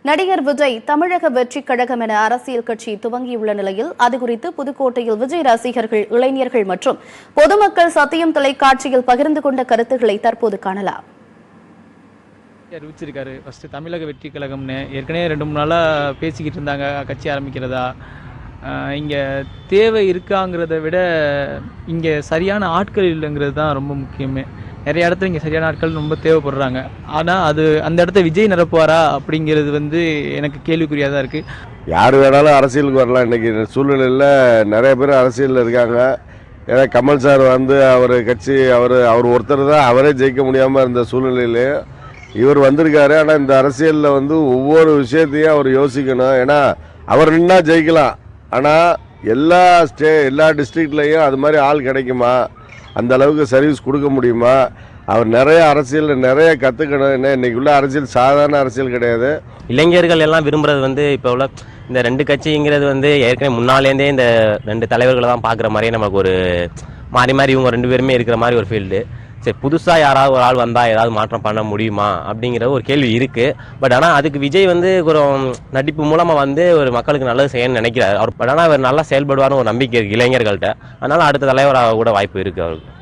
நடிகர் விஜய் தமிழக வெற்றி கழகம் என அரசியல் கட்சி துவங்கியுள்ள நிலையில் அது குறித்து புதுக்கோட்டையில் விஜய் ரசிகர்கள், இளைஞர்கள் மற்றும் பொதுமக்கள் சத்தியம் தொலைக்காட்சியில் பகிர்ந்து கொண்ட கருத்துக்களை தற்போது காணலாம். அறிவிச்சிருக்காரு. ஃபர்ஸ்ட் தமிழக வெற்றி கழகம்னு ஏற்கனவே 2-3 நாளா பேசிக்கிட்டு இருந்தாங்க கட்சி ஆரம்பிக்கிறதா. இங்க தேவை இருக்காங்கிறத விட இங்க சரியான ஆட்கள் இல்லைங்கிறது தான் ரொம்ப முக்கியமே. நிறைய இடத்துல இங்கே சரியான ஆட்கள் ரொம்ப தேவைப்படுறாங்க. ஆனால் அந்த இடத்த விஜய் நிரப்புவாரா அப்படிங்கிறது எனக்கு கேள்விக்குறியாக தான் இருக்குது. யார் வேணாலும் அரசியலுக்கு வரலாம். இன்றைக்கி சூழ்நிலையில் நிறைய பேர் அரசியலில் இருக்காங்க. ஏன்னா கமல் சார் அவர் கட்சி அவர் ஒருத்தர் தான் அவரே ஜெயிக்க முடியாமல் இருந்த சூழ்நிலையிலே இவர் வந்திருக்காரு. ஆனால் இந்த அரசியலில் ஒவ்வொரு விஷயத்தையும் அவர் யோசிக்கணும். ஏன்னா அவர் நின்னா ஜெயிக்கலாம். ஆனால் எல்லா டிஸ்ட்ரிக்ட்லேயும் அது மாதிரி ஆள் கிடைக்குமா, அந்த அளவுக்கு சர்வீஸ் கொடுக்க முடியுமா? அவர் நிறைய அரசியல் நிறைய கற்றுக்கணும். என்ன இன்றைக்கி உள்ள அரசியல் சாதாரண அரசியல் கிடையாது. இளைஞர்கள் எல்லாம் விரும்புகிறது இப்போ உள்ள இந்த 2 கட்சிங்கிறது ஏற்கனவே முன்னாலேருந்தே இந்த 2 தலைவர்களை தான் பார்க்குற மாதிரியே நமக்கு ஒரு மாறி இவங்க 2 பேருமே இருக்கிற மாதிரி ஒரு ஃபீல்டு. சரி, புதுசாக யாராவது ஒரு ஆள் வந்தால் ஏதாவது மாற்றம் பண்ண முடியுமா அப்படிங்கிற ஒரு கேள்வி இருக்குது. பட் ஆனால் அதுக்கு விஜய் ஒரு நடிப்பு மூலமாக ஒரு மக்களுக்கு நல்லது செய்யணும்னு நினைக்கிறார் அவர். பட் ஆனால் அவர் நல்லா செயல்படுவார்னு ஒரு நம்பிக்கை இருக்குது இளைஞர்கள்ட்ட. அதனால் அடுத்த தலைவராக கூட வாய்ப்பு இருக்குது அவருக்கு.